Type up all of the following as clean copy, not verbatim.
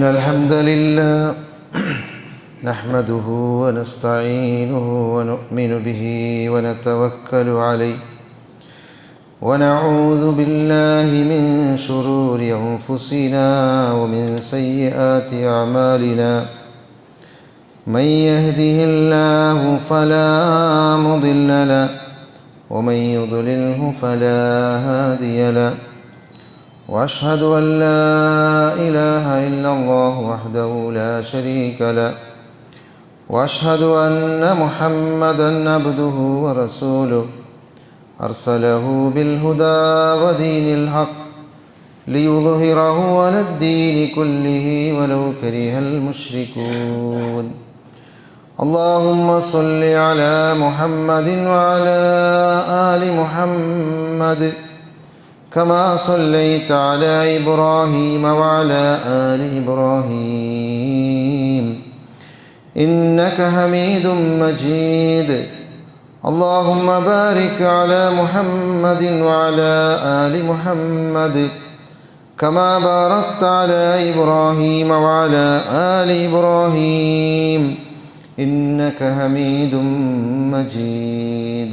إن الحمد لله نحمده ونستعينه ونؤمن به ونتوكل عليه ونعوذ بالله من شرور أنفسنا ومن سيئات أعمالنا من يهده الله فلا مضل له ومن يضلله فلا هادي له وأشهد أن لا إله إلا الله وحده لا شريك له وأشهد أن محمدًا عبده ورسوله أرسله بالهدى ودين الحق ليظهره على الدين كله ولو كره المشركون اللهم صل على محمد وعلى آل محمد كما صليت على إبراهيم وعلى آل إبراهيم إنك حميد مجيد اللهم بارك على محمد وعلى آل محمد كما باركت على إبراهيم وعلى آل إبراهيم إنك حميد مجيد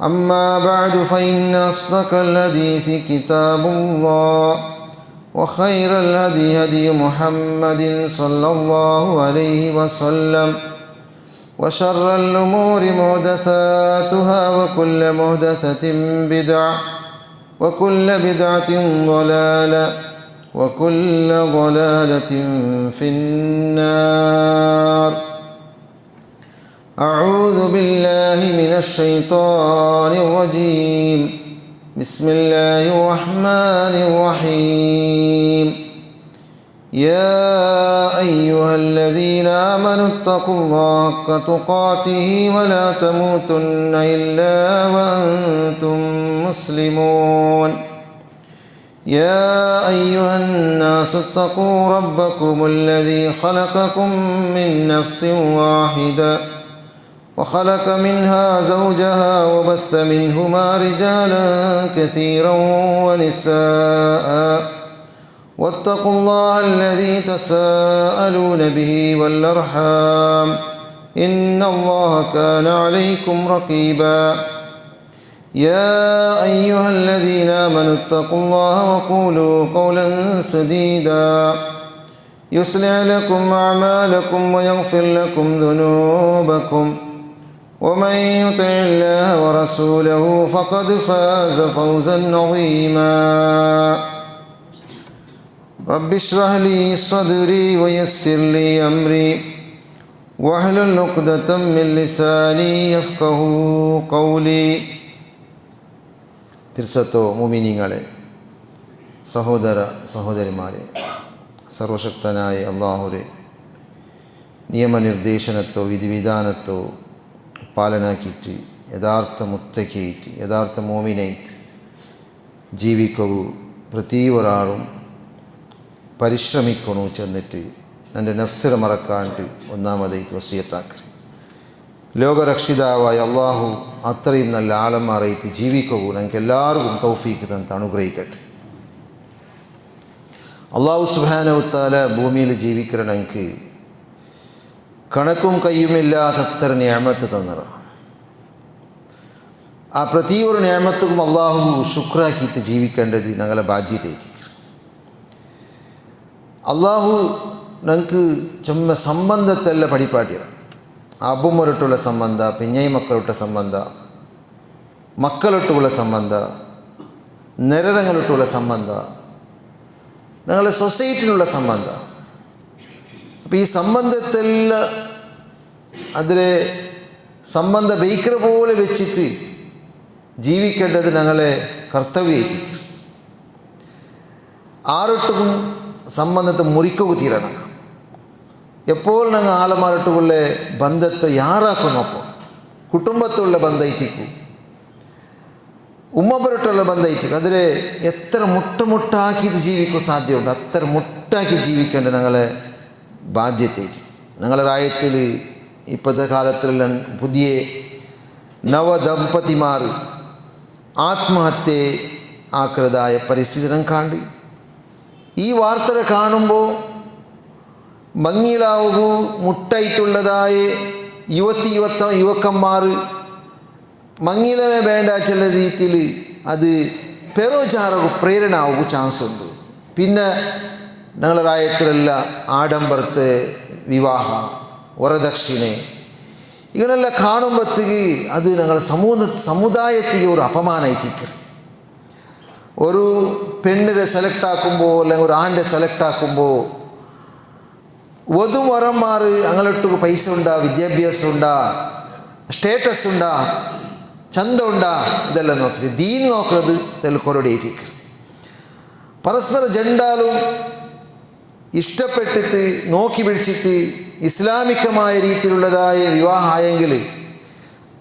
أما بعد فإن أصدق الحديث كتاب الله وخير الهدي هدي محمد صلى الله عليه وسلم وشر الأمور محدثاتها وكل محدثة بدعة وكل بدعة ضلالة وكل ضلالة في النار أعوذ بالله من الشيطان الرجيم بسم الله الرحمن الرحيم يا أيها الذين آمنوا اتقوا الله حق تقاته ولا تموتن إلا وأنتم مسلمون يا أيها الناس اتقوا ربكم الذي خلقكم من نفس واحدة وخلق منها زوجها وبث منهما رجالا كثيرا ونساء واتقوا الله الذي تساءلون به والأرحام إن الله كان عليكم رقيبا يا أيها الذين آمنوا اتقوا الله وقولوا قولا سديدا يصلح لكم أعمالكم ويغفر لكم ذنوبكم ومن يطع الله ورسوله فقد فاز فوزا عظيما رب اشرح لي صدري ويسر لي أمري واحلل عقدة من لساني يفقهوا قولي തിരുസത്തോ മുഅ്മിനീങ്ങളെ സഹോദര സഹോദരിമാരെ സർവശക്തനായ അല്ലാഹുവേ നിയമനിർദ്ദേശനത്തോ വിധിവിധാനത്തോ പാലനാക്കിയിട്ട് യഥാർത്ഥ മുത്തഖിയായിട്ട് യഥാർത്ഥ മോമിനായിട്ട് ജീവിക്കൂ പ്രതി ഒരാളും പരിശ്രമിക്കണു ചെന്നിട്ട് എൻ്റെ നഫ്സിനെ മറക്കാണ്ട് ഒന്നാമതായിട്ട് വസിയത്താക്കി ലോകരക്ഷിതാവായ അള്ളാഹു അത്രയും നല്ല ആളന്മാരായിട്ട് ജീവിക്കൂ ഞങ്ങൾക്ക് എല്ലാവർക്കും തൗഫീക്ക് തന്ന് അനുഗ്രഹിക്കട്ടെ. അള്ളാഹു സുബ്ഹാനഹു വ തആല ഭൂമിയിൽ ജീവിക്കുന്ന ഞങ്ങൾക്ക് കണക്കും കയ്യുമില്ലാത്തത്ര നിഅമത്ത് തന്നറ. ആ പ്രതി ഒരു നിഅമത്തും അള്ളാഹു ശുക്രാക്കിയിട്ട് ജീവിക്കേണ്ടത് ഞങ്ങളെ ബാധ്യതയായിരിക്കും. അള്ളാഹു ഞങ്ങൾക്ക് ചുമ്മ സംബന്ധത്തെಲ್ಲ പഠിപ്പാട്ടിയാണ്. അಬ್ಬുമൊരട്ടുള്ള ಸಂಬಂಧ, പെഞ്ഞായി മക്കളൊട്ട ಸಂಬಂಧ, മക്കളൊട്ടുള്ള ಸಂಬಂಧ, ನೆರೆರಗಳൊട്ടുള്ള ಸಂಬಂಧ, ഞങ്ങളെ സൊസൈറ്റിയിലുള്ള ಸಂಬಂಧ. അപ്പോൾ ഈ സംബന്ധത്തെല്ല അതിലെ സംബന്ധ ബൈക്കറ പോലെ വെച്ചിട്ട് ജീവിക്കേണ്ടത് ഞങ്ങളെ കർത്തവ്യമായിരിക്കും. ആരൊട്ടും സംബന്ധത്തെ മുറിക്കുക തീരണം. എപ്പോൾ ഞങ്ങൾ ആളമാരട്ടുള്ള ബന്ധത്തെ യാറാക്കുന്നപ്പോൾ കുടുംബത്തുള്ള ബന്ധയിട്ടിക്കും, ഉമ്മപരട്ടുള്ള ബന്ധയിട്ടിക്കും. അതിൽ എത്ര മുട്ടാക്കിയിട്ട് ജീവിക്കാൻ സാധ്യമുണ്ട് അത്ര മുട്ടാക്കി ജീവിക്കേണ്ട ഞങ്ങളെ ബാധ്യതയായിട്ട്. ഞങ്ങളുടെ രാജ്യത്തിൽ ഇപ്പോഴത്തെ കാലത്തിലെല്ലാം പുതിയ നവദമ്പതിമാർ ആത്മഹത്യ ആക്കൃതായ പരിസ്ഥിതി കാണ്ടി ഈ വാർത്തകൾ കാണുമ്പോൾ ഭംഗിയിലാവൂ മുട്ടായിട്ടുള്ളതായ യുവക്കന്മാർ മങ്ങിലവേ വേണ്ട ചില രീതിയിൽ അത് പെരോചാറു പ്രേരണ ആവുക ചാൻസ് ഉണ്ട്. പിന്നെ ഞങ്ങളുടെ രാജ്യത്തിലെല്ല ആഡംബരത്തെ വിവാഹം വരദക്ഷിണೆ ഇങ്ങനെಲ್ಲ കാണുമ്പോഴത്തേക്ക് അത് ഞങ്ങളുടെ സമുദായത്തിക്ക് ഒരു അപമാനമായിട്ടിരിക്കും. ഒരു പെണ്ണിനെ സെലക്ട് ആക്കുമ്പോൾ അല്ലെങ്കിൽ ഒരു ആണിനെ സെലക്ട് ആക്കുമ്പോൾ വധുവരന്മാർ അങ്ങോട്ട് പൈസ ഉണ്ടാ, വിദ്യാഭ്യാസം ഉണ്ടാ, സ്റ്റേറ്റസ് ഉണ്ടാ, ചന്തം ഉണ്ടാ, ഇതെല്ലാം നോക്കി ദീൻ നോക്കുന്നത് ഇതെല്ലാം കൊറോടിയായിട്ടിരിക്കും. പരസ്പര ജണ്ടാലും ഇഷ്ടപ്പെട്ടിട്ട് നോക്കി പിടിച്ചിട്ട് ഇസ്ലാമികമായ രീതിയിലുള്ളതായ വിവാഹമായെങ്കിൽ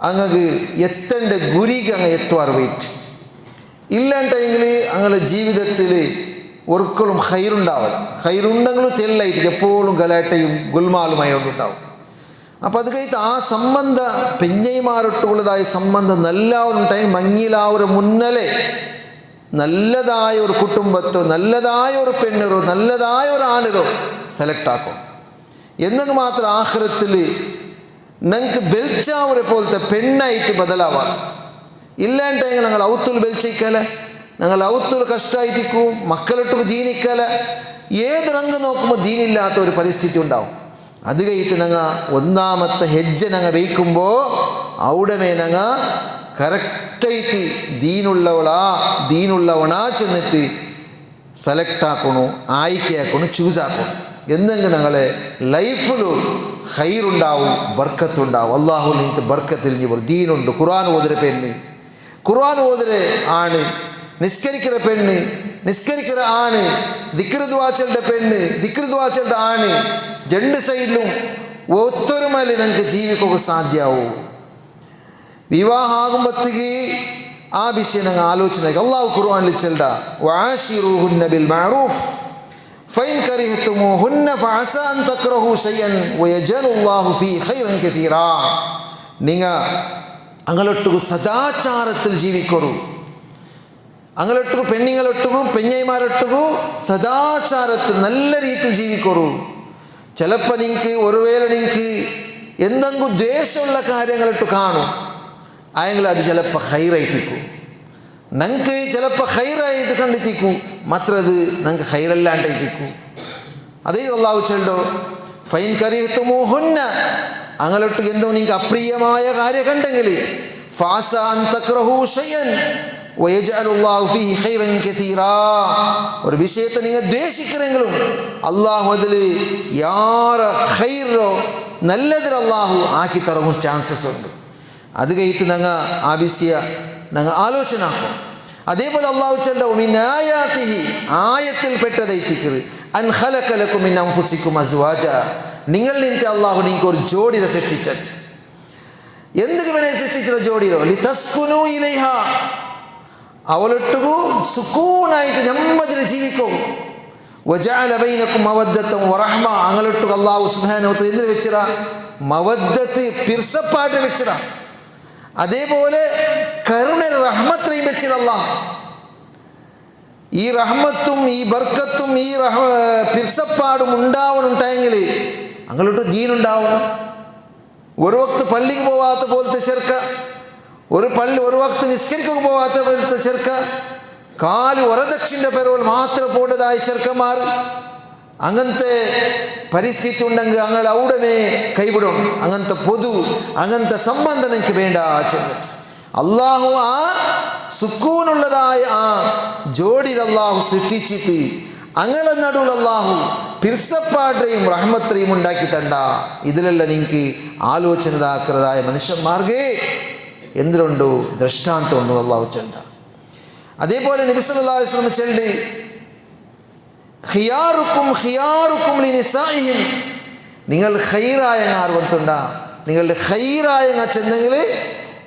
അങ്ങക്ക് എത്തേണ്ട ഗുരിക്ക് അങ്ങ് എത്തുവാറ് വെയിറ്റ് ഇല്ലാണ്ടെങ്കിൽ അങ്ങനെ ജീവിതത്തിൽ ഒരിക്കലും ഹൈറുണ്ടാവില്ല. ഹൈറുണ്ടെങ്കിലും തെല്ലായിട്ട് എപ്പോഴും ഗലാട്ടയും ഗുൽമാലുമായോണ്ടുണ്ടാവും. അപ്പോൾ അത് കഴിഞ്ഞിട്ട് ആ സംബന്ധ പെഞ്ഞൈമാരൊട്ടുള്ളതായ സംബന്ധം നല്ലവരുണ്ടായി മങ്ങിലാവരെ മുന്നലേ നല്ലതായ ഒരു കുടുംബത്തോ നല്ലതായ ഒരു പെണ്ണിറോ നല്ലതായ ഒരു ആണിറോ സെലക്ട് ആക്കും. എന്നത് മാത്രം ആഖിറത്തിൽ ഞങ്ങൾക്ക് ബെൽച്ചാവരെ പോലത്തെ പെണ്ണായിട്ട് ബദലാവാം. ഇല്ലാണ്ടെങ്കിൽ ഞങ്ങൾ ഔത്തുൽ ബെൽച്ചയിക്കല, ഞങ്ങൾ ഔത്തുൽ കഷ്ടമായിരിക്കും, മക്കളിട്ട് ദീനിക്കല, ഏത് രംഗ് നോക്കുമ്പോൾ ദീനില്ലാത്ത ഒരു പരിസ്ഥിതി ഉണ്ടാവും. അത് കഴിഞ്ഞിട്ട് ഞങ്ങൾ ഒന്നാമത്തെ ഹെജ്ജ ഞങ്ങൾ വയ്ക്കുമ്പോൾ അവിടെ ഞങ്ങൾ കറക്റ്റായിട്ട് ദീനുള്ളവണാ ചെന്നിട്ട് സെലക്ട് ആക്കണു, ആയിക്കയാക്കണു, ചൂസ് ആക്കണം. എന്തെങ്കിലും ഞങ്ങളെ ലൈഫിലും ഹൈറുണ്ടാവും, ബർക്കത്തുണ്ടാവും. അള്ളാഹു നിങ്ങൾക്ക് ബർക്കത്തിൽ ദീനുണ്ട്. ഖുർആൻ ഓതുര പെണ്ണ്, ഖുർആൻ ഓതുര ആണ്, നിസ്കരിക്കുന്ന പെണ്ണ്, നിസ്കരിക്കുന്ന ആണ്, ദിക്ർ ദുആ പെണ്ണ്, ദിക്ർ ദുആ ആണ്. രണ്ട് സൈഡിലും ഒത്തൊരുമയിൽ ഞങ്ങൾക്ക് ജീവിക്കുക സാധ്യമാവും. വിവാഹം ആകുമ്പോഴത്തേക്ക് ആ വിഷയം ഞങ്ങൾ ആലോചന. അള്ളാഹു ഖുർആനിൽ ചെല്ല വആശിറൂഹുന്ന ബിൽ മഅറൂഫ് ഫൈൻ കറിഹ്തുമൂഹുന്ന ഫഅസാ അൻ തക്റഹു ശൈഅൻ വയജഅലുല്ലാഹു ഫീ ഖൈറൻ കതീറാ. നിങ്ങൾ അങ്ങോട്ടു സദാചാരത്തിൽ ജീവിക്കൂ. അങ്ങോട്ടു പെണ്ണുങ്ങളൊട്ടുകു പെഞ്ഞൈമാരൊട്ടുകു സദാചാരത്തിൽ നല്ല രീതിയിൽ ജീവിക്കൂ. ചിലപ്പോൾ നിങ്ങൾക്ക് ഒരുവേള നിങ്ങൾക്ക് എന്തെങ്കിലും ദ്വേഷമുള്ള കാര്യങ്ങളിട്ട് കാണും, ആയെങ്കിൽ അത് ചിലപ്പോൾ ഹൈറായിട്ടിരിക്കും. ഞങ്ങൾക്ക് ചിലപ്പോൾ ഹൈറായിട്ട് കണ്ടെത്തിക്കൂ, മാത്രം അത് ഞങ്ങൾക്ക് ഹൈറല്ലാണ്ടായിട്ടിരിക്കും. അതേ അള്ളാഹു ചെല്ലോ ഫൈൻ കറിഹ്തുമൂഹുന്ന അങ്ങോട്ട് എന്തോ നിങ്ങൾക്ക് അപ്രിയമായ കാര്യം കണ്ടെങ്കിൽ ഫഅസാ അൻ തക്റഹു ശൈഅൻ വയജഅലുല്ലാഹു ഫീഹി ഖൈറൻ കതീറാ. ഒരു വിഷയത്തെ നിങ്ങൾ ദ്വേഷിക്കുന്നെങ്കിലും അള്ളാഹു അതിൽ യാറ ഖൈറോ നല്ലതിൽ അള്ളാഹു ആക്കി തറങ്ങും ചാൻസസ് ഉണ്ട്. അത് കഴിഞ്ഞിട്ട് ഞങ്ങൾ ആ വിഷയ ഞങ്ങൾ ആലോചന ആക്കും. അതേപോലെ അള്ളാഹു ചെല്ലോ മിൻ ആയാതിഹി ആയത്തിൽ പെട്ടതായിത്തിക്കർ അൻ ഖലഖ ലക്കും മിൻ അൻഫുസിക്കും അസ്വാജ. നിങ്ങളിൽ നിന്ന് അള്ളാഹു നിങ്ങൾക്ക് ഒരു ജോഡിയെ സൃഷ്ടിച്ചത്. എന്തൊക്കെ വേണേ സൃഷ്ടിച്ച ജോഡിയോ ലിതസ്കുനു ഇലൈഹ, അവളൊട്ടുകു സുക്കൂനായിട്ട് നമ്മതിൽ ജീവിക്കും. വജഅല ബൈനക്കും മവദ്ദത്തൻ വറഹ്മ, അങ്ങോട്ടു അള്ളാഹു സുബ്ഹാനഹു വ തആല എന്തിൽ വെച്ചിരാ മവദ്ദത്ത് പിർസപ്പാട്ട് വെച്ചിരാ. അതേപോലെ കരുണ റഹ്മത്തെയും വെച്ചിരല്ല. ഈ റഹ്മത്തും ഈ ബർക്കത്തും ഈ പിർസപ്പാടും ഉണ്ടാവണുണ്ടായെങ്കിൽ അങ്ങോട്ട് ദീനുണ്ടാവണം. ഒരു വക്ത് പള്ളിക്ക് പോവാത്ത പോലത്തെ ചെറുക്ക, ഒരു വക്ത് നിസ്കരിക്കാൻ പോവാത്ത പോലത്തെ ചെറുക്ക, കാല് വരദക്ഷിൻ്റെ പെരോൾ മാത്രം പോണ്ടതായ ചെറുക്കന്മാർ, അങ്ങനത്തെ പരിസ്ഥിതി ഉണ്ടെങ്കിൽ അങ്ങൾ അവിടമേ കൈവിടും. അങ്ങനത്തെ അങ്ങനത്തെ സംബന്ധം എനിക്ക് വേണ്ട ചെന്നിട്ട് അള്ളാഹു ആ സുക്കൂനുള്ളതായ ആ ജോഡിയിൽ അള്ളാഹു സൃഷ്ടിച്ചിട്ട് അങ്ങനെ നടുവിൽ അള്ളാഹു പിർസപ്പാട്ടെയും റഹ്മത്തെയും ഉണ്ടാക്കി തണ്ട. ഇതിലെല്ലാം നിങ്ങൾക്ക് ആലോചനതാക്കുന്നതായ മനുഷ്യന്മാർക്കേ എന്തിനുണ്ടോ ദൃഷ്ടാന്തമുണ്ടോ അള്ളാഹു ചെണ്ട. അതേപോലെ നബി സല്ലല്ലാഹു അലൈഹി വസല്ലം ചെല്ലി ഖിയാറുക്കും ലിനിസാഇഹിം, നിങ്ങൾ ഖൈറായ ആർവത്തുണ്ട, നിങ്ങളുടെ ഖൈറായ ചെന്നെങ്കിൽ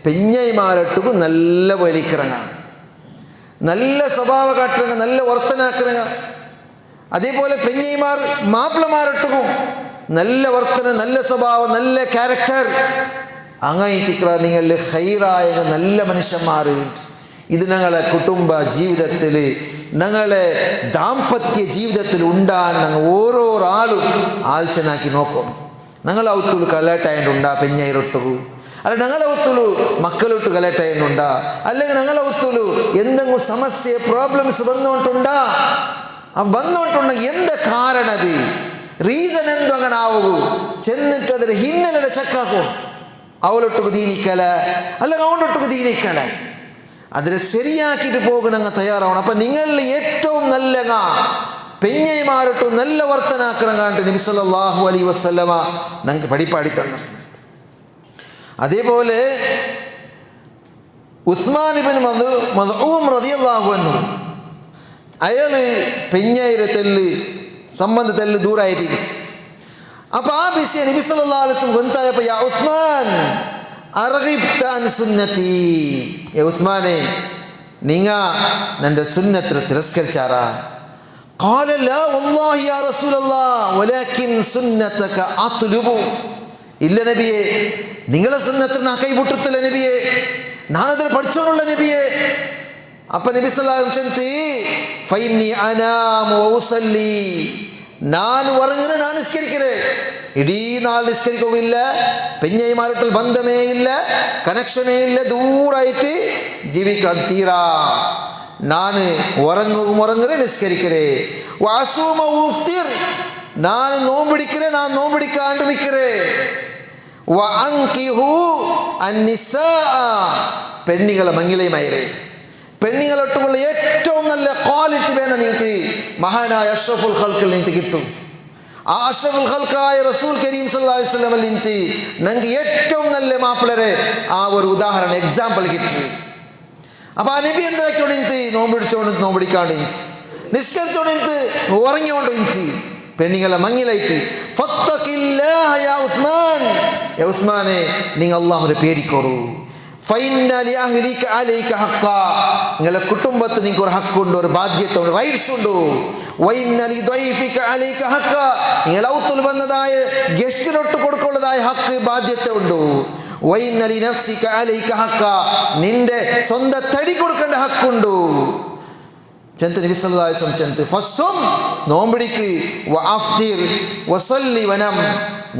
പെഞ്ഞൈമാരട്ടുക്ക് നല്ല വലിക്കിറങ്ങ, നല്ല സ്വഭാവ കാട്ടിറങ്ങ, നല്ല വർത്തനാക്കിറങ്ങ. അതേപോലെ പെഞ്ഞൈമാർ മാപ്പിളമാരട്ടുക്കും നല്ല വർത്തന, നല്ല സ്വഭാവം, നല്ല ക്യാരക്ടർ, അങ്ങനെത്തിക്ക നിങ്ങളുടെ ഖൈറായ നല്ല മനുഷ്യന്മാർ. ഇത് ഞങ്ങളെ കുടുംബ ജീവിതത്തിൽ ഞങ്ങളെ ദാമ്പത്യ ജീവിതത്തിൽ ഉണ്ടാൻ ഞങ്ങൾ ഓരോരാളും ആലോചനാക്കി നോക്കും. ഞങ്ങൾ ഔത്തുಳು കലേട്ടായിട്ടുണ്ടാ പെഞ്ഞയിരൊട്ടു, അല്ല ഞങ്ങളെ ഔത്തുಳು മക്കളൊട്ട് കലേട്ടായിട്ടുണ്ടാ, അല്ലെങ്കിൽ ഞങ്ങളെ ഔത്തുಳು എന്തെങ്കിലും സമസ്യ പ്രോബ്ലംസ് വന്നുകൊണ്ടുണ്ടാ. വന്നുകൊണ്ടുണ്ടെങ്കിൽ എന്ത് കാരണത്, റീസൺ എന്തോ അങ്ങനെ ആവൂ ചെന്നിട്ട് അതിൽ ഹിന്നലെ ചെക്കാക്കും. അവളൊട്ടുക്ക് ദീനിക്കല അല്ലെങ്കിൽ അവളൊട്ടുക്ക് ദീനിക്കല അതിൽ ശരിയാക്കിയിട്ട് പോകാൻ അങ്ങ് തയ്യാറാവണം. അപ്പം നിങ്ങളിൽ ഏറ്റവും നല്ല പെഞ്ഞൈമാരൊട്ട് നല്ല വർത്തനാക്കണം കാണിട്ട് നബി സല്ലല്ലാഹു അലൈഹി വസല്ലമ ഞങ്ങൾക്ക് പഠിപ്പാടി തന്നു. അതേപോലെ ഉസ്മാൻ ഇബ്നു മദ്ഊൻ റളിയല്ലാഹു അൻഹു അയാൾ പെഞ്ഞൈരെ തെല്ല് സംബന്ധത്തിൽ ദൂരായിട്ടിരിച്ചു. അപ്പോൾ ആ വിഷയം നബി സല്ലല്ലാഹു അലൈഹി വസല്ലം ഗൊന്തായപ്പോൾ യാ ഉസ്മാൻ അർഗിബ്ത അൻ സുന്നതി, യാ ഉസ്മാനെ നിങ്ങ എൻ്റെ സുന്നത്ത് തിരസ്കരിച്ചാറാ? ഖാല ലാ വല്ലാഹി യാ റസൂലല്ലാഹ് വലാകിൻ സുന്നതക അത്ലുബു, ഇല്ല നബിയെ നിങ്ങളെ സുന്നത്ത് ഞാൻ കൈവിട്ടിട്ടില്ല നബിയെ, ഞാനതിൽ പഠിച്ചോളുള്ള നബിയെ. അപ്പം നബി സല്ലല്ലാഹു അലൈഹി വസല്ലം ഫൈന്നി അനാമു വഉസല്ലി, ഞാൻ ഉറങ്ങുന്ന ഞാൻ നിസ്കരിക്കണേ, ഇടീ നാൾ നിസ്കരിക്കുകയില്ല, പെഞ്ഞൈമാരിട്ടിൽ ബന്ധമേ ഇല്ല, കണക്ഷനേ ഇല്ല, ദൂരായിട്ട് ജീവിക്കാൻ തീരാ. ഞാൻ ഉറങ്ങുക നിസ്കരിക്കരേ, വാസൂമ ഊഫ്തിർ, ഞാൻ നോമ്പിടിക്കരേ, ഞാൻ നോമ്പിടിക്കാണ്ട് വിൽക്കരേ, വഅൻകിഹു അന്നിസാ, പെണ്ണുങ്ങളെ മംഗലയുമായിരേ. പെണ്ണുങ്ങളൊട്ടുമുള്ള ഏറ്റവും നല്ല ക്വാളിറ്റി വേണം നിങ്ങൾക്ക് മഹാനായ അഷ്റഫുൽ ഖൽഖിൽ നിങ്ങൾക്ക് കിട്ടും. ആ അഷ്റഫുൽ ഖൽഖായ റസൂൽ കരീം സല്ലല്ലാഹു അലൈഹി വസല്ലം നിങ്ങൾക്ക് ഞങ്ങൾക്ക് ഏറ്റവും നല്ല മാപ്പിളരെ ആ ഒരു ഉദാഹരണം എക്സാമ്പിൾ കിട്ടി. അപ്പോൾ ആ നബി എന്താക്കിയോണ്ട് എനിക്ക് നോമ്പിടിച്ചോണ്ട് നോമ്പിടിക്കാണ്ട് എനിക്ക് നിസ്കരിച്ചോണ്ട് എനിക്ക് ഉറങ്ങിയോണ്ട് എനിക്ക് പെണ്ണുങ്ങളെ മങ്ങിലായിട്ട് ഫത്തഖില്ലാഹ യാ ഉസ്മാൻ, യാ ഉസ്മാനെ നിങ്ങൾ അല്ലാഹുവിനെ പേടിക്കോളൂ. ഫൈന്ന ലി അഹ്ലിക അലൈക ഹഖ്ഖ, നിങ്ങളുടെ കുടുംബത്തിന് നിങ്ങൾക്ക് ഒരു ഹക്കുണ്ട്, ഒരു ബാധ്യത ഉണ്ട്, റൈറ്റ്സ് ഉണ്ട്. വൈന്ന ലി ദൈഫിക അലൈക ഹഖ്ഖ, നിങ്ങൾ ഔത്തുൽ വന്നതായ ഗസ്റ്റിനൊട്ട് കൊടുക്കുള്ളതായ ഹക്ക് ബാധ്യത ഉണ്ട്. വൈന്ന ലി നഫ്സിക അലൈക ഹഖ്ഖ, നിന്റെ സ്വന്തം തടി കൊടുക്കേണ്ട ഹക്കുണ്ട്. ചെന്ത് നബി സല്ലല്ലാഹു അലൈഹി വസല്ലം ചെന്ത് ഫസ്സും നോമ്പിടിക്ക്, വഅഫ്തിർ വസല്ലി വനം,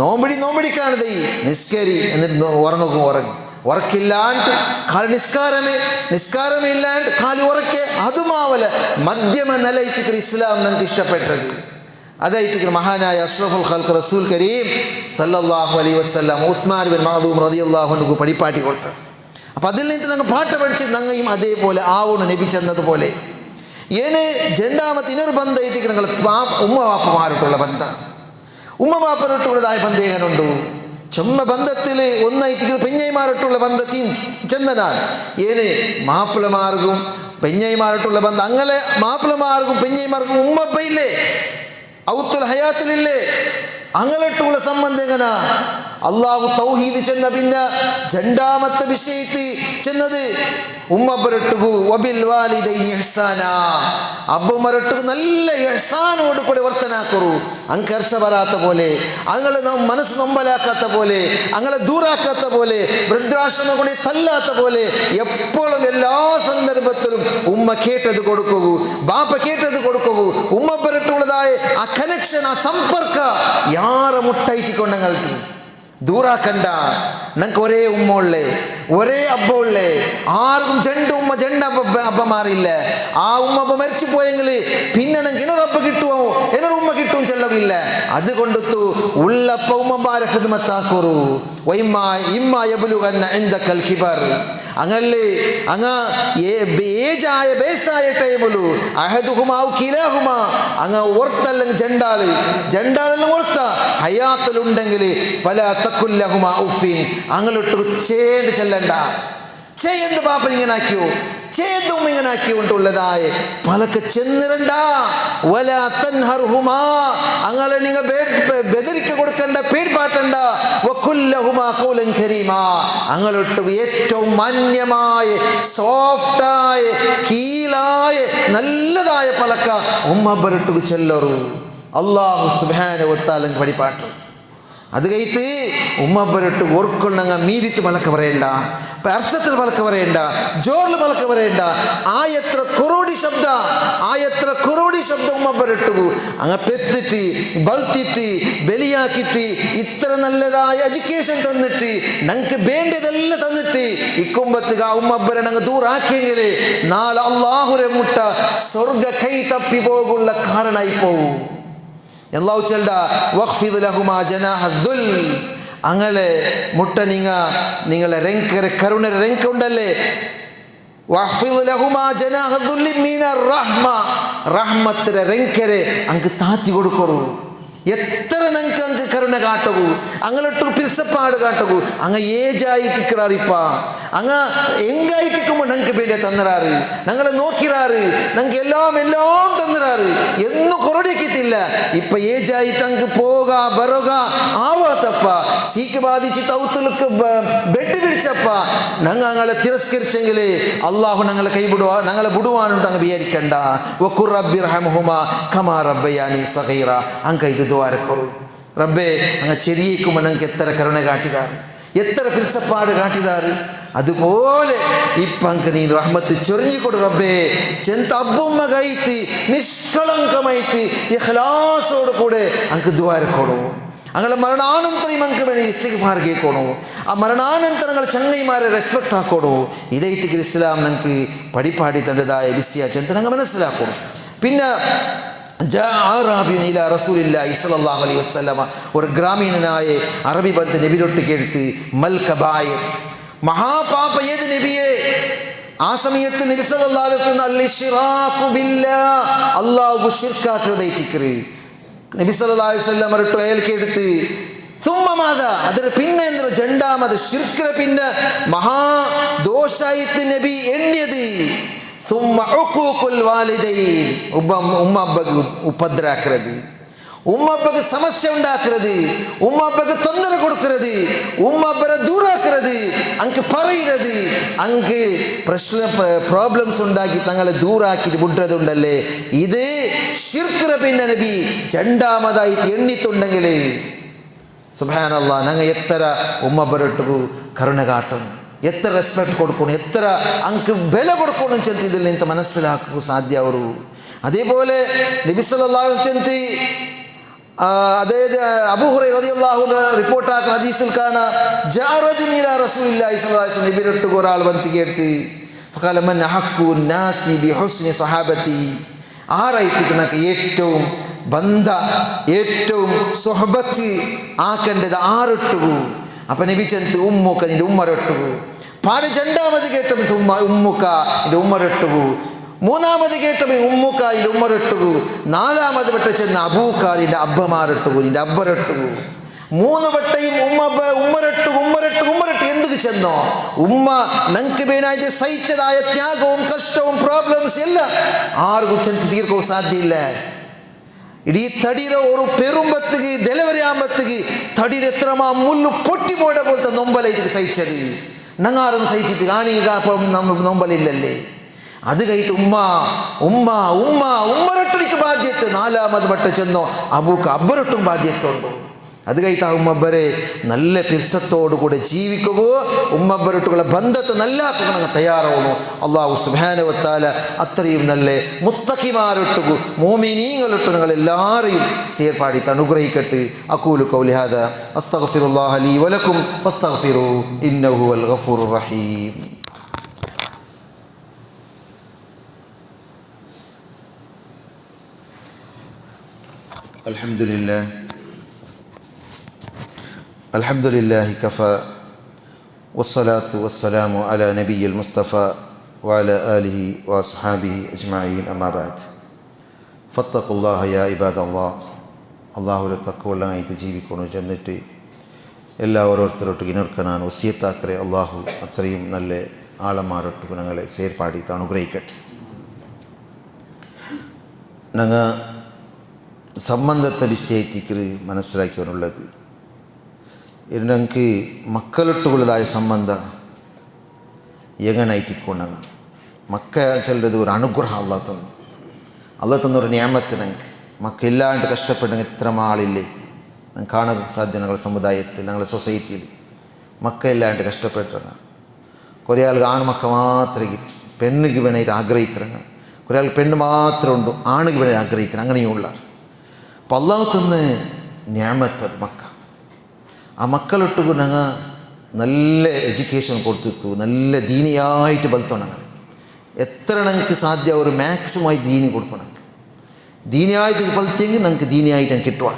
നോമ്പിടിക്കാണത് നിസ്കരി എന്നിട്ട് ഉറങ്ങും. ഉറക്കില്ലാണ്ട് കാല് നിസ്കാരമേ ഇല്ലാണ്ട് കാല് ഉറക്കെ അതുമാവല മധ്യമ നിലയിത്തിക്കർ ഇസ്ലാം നമുക്ക് ഇഷ്ടപ്പെട്ടത്. അതായിത്തിക്കർ മഹാനായ അഷ്റഫുൽ ഖൽഖ് റസൂൽ കരീം സല്ലല്ലാഹു അലൈഹി വസല്ലം ഉസ്മാൻ ഇബ്നു മഅ്ദൂം റളിയല്ലാഹു അൻഹു പഠിപ്പാട്ടി കൊടുത്തത്. അപ്പം അതിൽ നിന്ന് ഞങ്ങൾ പാട്ട് പഠിച്ച് ഞങ്ങയും അതേപോലെ ആവണം നബി ചെന്നതുപോലെ. ഏന് രണ്ടാമത്തെ ഇനൊരു ബന്ധം എത്തിക്ക് നിങ്ങൾ ഉമ്മ വാപ്പമാരോട്ടുള്ള ബന്ധം, ഉമ്മ വാപ്പനോട്ടുള്ളതായ ബന്ധം എങ്ങനുണ്ടോ? ചുമ്മ ബന്ധത്തിൽ ഒന്നായിട്ട് പെഞ്ഞൈമാരോട്ടുള്ള ബന്ധത്തിൽ ചെന്നനാൽ ഏന് മാപ്പിളമാർക്കും പെഞ്ഞൈമാരോട്ടുള്ള ബന്ധം അങ്ങനെ മാപ്പിളമാർക്കും പെഞ്ഞൈമാർക്കും ഉമ്മപ്പയില്ലേ, ഔത്തുൽ ഹയാത്തിലില്ലേ, അങ്ങനെട്ടുള്ള സംബന്ധം എങ്ങനാ? അള്ളാഹു തൗഹീദ് ചെന്ന പിന്നെ രണ്ടാമത്തെ വിഷയത്തിൽ ചെന്നത് ഉമ്മബരട്ടുകു വബിൽ വാലിദൈനി ഇഹ്സാന, അബ്ബുമരട്ടുകു നല്ല ഇഹ്സാനോട് കൂടെ വർത്തനാക്കറു. അങ്കർസ വരാത്ത പോലെ, അങ്ങളെ മനസ്സ് നൊമ്പലാക്കാത്ത പോലെ, അങ്ങളെ ദൂരാക്കാത്ത പോലെ, വൃദ്ധാശ്രമം കൊണ്ട് തല്ലാത്ത പോലെ, എപ്പോഴും എല്ലാ സന്ദർഭത്തിലും ഉമ്മ കേട്ടത് കൊടുക്കൂ, ബാപ്പ കേട്ടത് കൊടുക്കൂ. ഉമ്മബരട്ടുള്ളതായ ആ കണക്ഷൻ, ആ സമ്പർക്ക യാറെ മുട്ടയിട്ടിക്കൊണ്ടങ്ങൾക്ക് ദൂറാക്കണ്ട. ഞങ്ങൾക്ക് ഒരേ ഉമ്മ ഉള്ളേ, ഒരേ അബ്ബ ഉള്ളേ, ആർക്കും രണ്ട് ഉമ്മ രണ്ട് അബ്ബമാറില്ല. ആ ഉമ്മ അബ്ബ മരിച്ചു പോയെങ്കിൽ പിന്നെ ഞങ്ങൾക്ക് എന്നൊരു അബ്ബ കിട്ടുമോ, എന്നൊരു ഉമ്മ കിട്ടും ചെല്ലവില്ല. അതുകൊണ്ടു ഉള്ളപ്പ ഉമ്മമാരെ ഖിദ്മത്താക്കറു. ഇമ്മ യബ്ലുഗന്ന ഇൻദകൽ കിബർ, അങ്ങല്ലേ ഏജായ ബേസായ ടൈമുലു അഹദുഹുമാ ഔ കിലാഹുമാ, അങ്ങ് ഓർത്തല്ലെങ്കിൽ ജണ്ടാലെല്ലാം ഓർത്ത ഹയാത്തിലുണ്ടെങ്കിൽ ഫലാ തഖുൽ ലഹുമാ ഉഫിൻ, അങ്ങോട്ട് ചേണ്ട് ചെല്ലണ്ട. എന്ത് പാപ്പൻ ഇങ്ങനെ ആക്കിയോ, ചേന്തും ഇങ്ങനെ ആക്കിക്കൊണ്ടുള്ളതായ പലക്ക് ചെന്നിരണ്ട. വലാ തൻഹർഹുമാ, അങ്ങനെ നിങ്ങൾ ബദരിക്ക കൊടുക്കണ്ട, പേടിപ്പാട്ടണ്ട. വഖുല്ലഹുമാ ഖൗലൻ കരീമാ, അങ്ങോട്ട് ഏറ്റവും മാന്യമായ സോഫ്റ്റായ കീലായ നല്ലതായ പലക്ക ഉമ്മബരട്ടു ചെല്ലറു. അല്ലാഹു സുബ്ഹാനഹു വ തആല പഠിപ്പാട്ടു. അത് കഴിത്ത് ഉമ്മബരട്ട് ഓർക്കൊള്ളങ്ങ മീരിത്ത് പലക്ക പറയണ്ട, ಅರ್ಥದಲ್ಲಿ ಬಲಕ ಬರೆಯಂಡ, ಜೋರ್ಲು ಬಲಕ ಬರೆಯಂಡ, ಆಯತ್ರ ಕೊರೋಡಿ ಶಬ್ದ ഉമ്മബരട്ടു അങ്ങ പെത്തിട്ട് ബൽത്തിട്ട് ബലിയാക്കിട്ട് ഇത്ര നല്ലതായ എഡ്യൂക്കേഷൻ തന്നിട്ട് ഞങ്ങൾക്ക് വേണ്ടതെല്ലാം തന്നിട്ട് ഇക്കുമ്പത്തുക ഉമ്മബരെ ഞങ്ങൾ ദൂരാക്കിയെങ്കിൽ നാളെ അള്ളാഹുരെ മുട്ട സ്വർഗ കൈ തപ്പി പോകുള്ള കാരണമായി പോവും. അല്ലാഹു ചൊല്ല വഖ്ഫിദ് ലഹുമാ ജനാഹദ്ദുൽ, അങ്ങനെ മുട്ട നിങ്ങളെ രംഗ കരുണ രംഗ ഉണ്ടല്ലേ, വഖ്ഫിദ് ലഹുമാ ജനാഹദ്ദുൽ മിനർ റഹ്മ, റഹ്മത്തിലെ രംഗരെ അങ്ങ് താത്തി കൊടുക്കൂ. എത്ര ഞങ്ങൾക്ക് അങ്ങ് കരുണ കാട്ടകൂ, അങ്ങോട്ട് പിരിസപ്പാട് കാട്ടകൂ. അങ്ങ് ഏജായിട്ടിക്கிறாரிப்பா, അങ്ങ് എങ്കായിട്ടിക്കുമ്പോൾ ഞങ്ങൾക്ക് വേണ്ടി തന്നറാറ്, ഞങ്ങളെ നോക്കിറാറ്, ഞങ്ങൾക്ക് എല്ലാം തന്നറാറ്. എന്നും കൊറടിക്കത്തില്ല. ഇപ്പൊ ഏജായിട്ട് അങ്ങ് പോക ബറുക ആവാത്തപ്പ, സീക്ക് ബാധിച്ച് തൗത്തുലുക്ക് ബെഡ് പിടിച്ചപ്പ ഞങ്ങളെ തിരസ്കരിച്ചെങ്കിൽ അള്ളാഹു ഞങ്ങളെ കൈവിടുവാ, ഞങ്ങളെ വിടുവാനുണ്ട്. അങ്ങ് വിചാരിക്കണ്ട. വഖുർ റബ്ബി റഹ്മഹുമാ കമാ റബ്ബയാനി സഗീറ, അങ്ങ് ഇത് ദ്വാരക്കൊരു റബ്ബേ അങ്ങ് ചെറിയേക്കുമ്പോൾ ഞങ്ങൾക്ക് എത്ര കരുണ കാട്ടിതാറ്, എത്ര പിരിസപ്പാട് കാട്ടിതാറ്. അതുപോലെ ഇപ്പം അങ്ങ് നീ റഹ്മത്ത് ചൊരിഞ്ഞിക്കൊടു റബ്ബേ. ചെന്ത അബ്ബുമ്മ കൈത്തി നിഷ്കളങ്കമായിട്ട് ഇഖ്ലാസോട് കൂടെ അങ്ങ് ദ്വാരക്കൊടു. അങ്ങനെ മരണാനന്തരം നമുക്ക് വേണ്ടി ഇസ്തിഗ്ഫാർ കേൾക്കണോ, ആ മരണാനന്തരങ്ങൾ ചങ്ങൈമാരെ റെസ്പെക്റ്റ് ആക്കണോ. ഇതൈത്ത് ഇസ്ലാം ഞങ്ങൾക്ക് പടിപ്പാടി തൻ്റെതായ വിസ്യ ചെന്ത ഞങ്ങൾ മനസ്സിലാക്കണം. പിന്നെ ഒരു ഗ്രാമീണനായ അറബി ബന്ധ നബിരൊട്ട് കേട്ട് മൽകബായർ, മഹാപാപ ഏത് നബിയെ? ആ സമയത്ത് നബി സല്ലല്ലാഹു അലൈഹി വസല്ലം അല്ലാഹു ശിർക്കാക്കരുതൈത്തിക്കറ്. നബി സല്ലല്ലാഹു അലൈഹി വസല്ലം ഒരു ടോയൽക്ക് എടുത്ത് തുമ്മമാത അതിന് പിന്നെ എന്താ രണ്ടാമത് ശിർക്കിന് പിന്നെ മഹാദോഷായിട്ട് നബി എണ്ണിയത് ഉമ്മക്ക് ഉപദ്രാക്കുന്നത്, ഉമ്മക്ക് സമസ്യ ഉണ്ടാക്കുന്നത്, ഉമ്മക്ക് തൊന്തര കൊടുക്കുന്നത്, ഉമ്മരെ ദൂരാക്കുന്നത്, അങ്ങ് പറയുന്നത്, അങ്ങ് പ്രോബ്ലംസ് ഉണ്ടാക്കി തങ്ങളെ ദൂരാക്കി വിട്ടതുണ്ടല്ലേ. ഇത് ശിർക്കിന് പിന്നെ നബി രണ്ടാമതായിട്ട് എണ്ണിത്തുണ്ടെങ്കിൽ സുബ്ഹാനല്ലാഹ് ഞങ്ങൾ എത്ര ഉമ്മബരട്ടു കരുണ കാട്ടും, എത്ര റെസ്പെക്ട് കൊടുക്കണം, എത്ര അങ്ങ് വില കൊടുക്കണം ചെന്ന് ഇതിൽ നിന്ന് മനസ്സിലാക്കുക സാധ്യവരു. അതേപോലെ നബി സല്ലല്ലാഹു അലൈഹി വസല്ലം അതായത് അബൂ ഹുറൈറ റളിയല്ലാഹു അൻഹു റിപ്പോർട്ടാക്കുന്ന ഹദീസിൽ കാണാ ജാ റജുലുൻ ഇലാ റസൂലില്ലാഹി സ്വല്ലല്ലാഹു അലൈഹി വസല്ലം നബിരട്ടു ഒരാൾ വന്ന് കേട്ട് ഫഖാല മൻ അഹഖു നാസി ബിഹുസ്നി സഹാബത്തി, ആരായിട്ട് നമുക്ക് ഏറ്റവും ബന്ധ ഏറ്റവും സുഹബത്ത് ആക്കേണ്ടത് ആരൊട്ടു? അപ്പൊ നബി ചെന്ന് ഉമ്മുക്ക നിന്റെ ഉമ്മരൊട്ടു പാട്. രണ്ടാമത് കേട്ടപ്പോൾ ഉമ്മുക്ക നിന്റെ ഉമ്മരൊട്ടു, മൂന്നാമത് കേട്ടപ്പോൾ ഉമ്മുക്ക നിന്റെ ഉമ്മരൊട്ടു, നാലാമത് വട്ട ചെന്ന് അബൂക്കാലിന്റെ അബ്ബമാരൊട്ടു നിന്റെ അബ്ബരൊട്ടു. മൂന്ന് വട്ടയും ഉമ്മരൊട്ടു എന്തൊക്കെ ചെന്നോ? ഉമ്മ ഞങ്ങൾക്ക് വേണായിട്ട് സഹിച്ചതായ ത്യാഗവും കഷ്ടവും പ്രോബ്ലംസ് എല്ലാം ആർക്കും ചെന്ന് തീർക്കവും സാധ്യമില്ല. ഇടീ തടിയുടെ ഒരു പെരുമ്പത്തേക്ക് ഡെലിവറി ആകുമ്പത്തേക്ക് തടിയുടെ എത്രമാ മുള്ളു പൊട്ടി പോയ പോലത്തെ നൊമ്പലേക്ക് സഹിച്ചത് ഞങ്ങാരും സഹിച്ചിട്ട് കാണിപ്പം നൊമ്പലില്ലല്ലേ. അത് കഴിഞ്ഞിട്ട് ഉമ്മരൊട്ടിക്ക് ബാധ്യത. നാലാമത് വട്ട ചെന്നോ അബൂക്ക് അബ്ബരൊട്ടും ബാധ്യതയുണ്ടോ? അത് കഴിഞ്ഞിട്ട് ആ ഉമ്മബരെ നല്ല പിർസത്തോടു കൂടെ ജീവിക്കുകയോ ഉമ്മബരട്ടുകളെ ബന്ധത്തെ നല്ലാക്കുക തയ്യാറാവണോ. അല്ലാഹു സുബ്ഹാനഹു വ തആല അത്രയും നല്ല മുത്തഖിമാരൊട്ടു മുഅ്മിനീങ്ങളൊട്ടു നിങ്ങൾ എല്ലാവരെയും സേർപ്പാടി അനുഗ്രഹിക്കട്ടെ. അഖൂലു ഖൗലി ഹാദാ അസ്തഗ്ഫിറുല്ലാഹ ലീ വലക്കും ഫസ്തഗ്ഫിറൂ ഇന്നഹു വൽ ഗഫൂറുർ റഹീം. അൽഹംദുലില്ലാഹി കഫാ വസ്സലാത്തു വസ്സലാമു അലാ നബിയിൽ മുസ്തഫ വഅലാ ആലിഹി വഅസ്ഹാബിഹി അജ്മഈൻ അമ്മാ ബഅദ്. ഫത്തഖുല്ലാഹ യാ ഇബാദല്ലാഹ്. അല്ലാഹുവിനെ തഖ്വയുള്ളതായിട്ട് ജീവിക്കണം ചെന്നിട്ട് എല്ലാ ഓരോരുത്തരോട്ട് ഇനർക്കനാൻ വസിയത്താക്കരെ. അള്ളാഹു അത്രയും നല്ല ആളന്മാരൊട്ട് ഞങ്ങളെ സേർപ്പാടി അനുഗ്രഹിക്കട്ടെ. ഞങ്ങൾ സംബന്ധത്തെ വിഷയത്തിക്ക് മനസ്സിലാക്കിയാണുള്ളത്. ഞങ്ങൾക്ക് മക്കളൊട്ടുള്ളതായ സംബന്ധം എങ്ങനായിട്ടിക്കൊണ്ടാണ് മക്ക ചെല്ലത് ഒരു അനുഗ്രഹം അള്ളാഹ് തന്നൊരു നിയമത്ത്. ഞങ്ങൾക്ക് മക്ക ഇല്ലാണ്ട് കഷ്ടപ്പെട്ടെങ്കിൽ ഇത്ര ആളില്ലേ ഞങ്ങൾ കാണാൻ സാധ്യം. ഞങ്ങളുടെ സമുദായത്തിൽ ഞങ്ങളുടെ സൊസൈറ്റിയിൽ മക്ക ഇല്ലാണ്ട് കഷ്ടപ്പെട്ടാണ്. കുറേ ആൾ ആൺമക്ക മാത്രമേ കിട്ടും, പെണ്ണുക്ക് വേണമായിട്ട് ആഗ്രഹിക്കണം. കുറേ ആൾ പെണ്ണ് മാത്രമേ ഉണ്ടു, ആണുക്ക് വേണേ ആഗ്രഹിക്കണം. അങ്ങനെയുള്ള അപ്പോൾ അള്ളാഹു തന്ന് ഞാമത്തത് മക്ക. ആ മക്കളിട്ട് ഞങ്ങൾ നല്ല എഡ്യൂക്കേഷൻ കൊടുത്തിട്ടു, നല്ല ദീനിയായിട്ട് ബലത്തോണം. എത്ര ഞങ്ങൾക്ക് സാധ്യ ഒരു മാക്സിമമായി ദീനി കൊടുക്കണം. ദീനിയായിട്ട് ബലത്തെങ്കിൽ ഞങ്ങൾക്ക് ദീനിയായിട്ട് കിട്ടുക.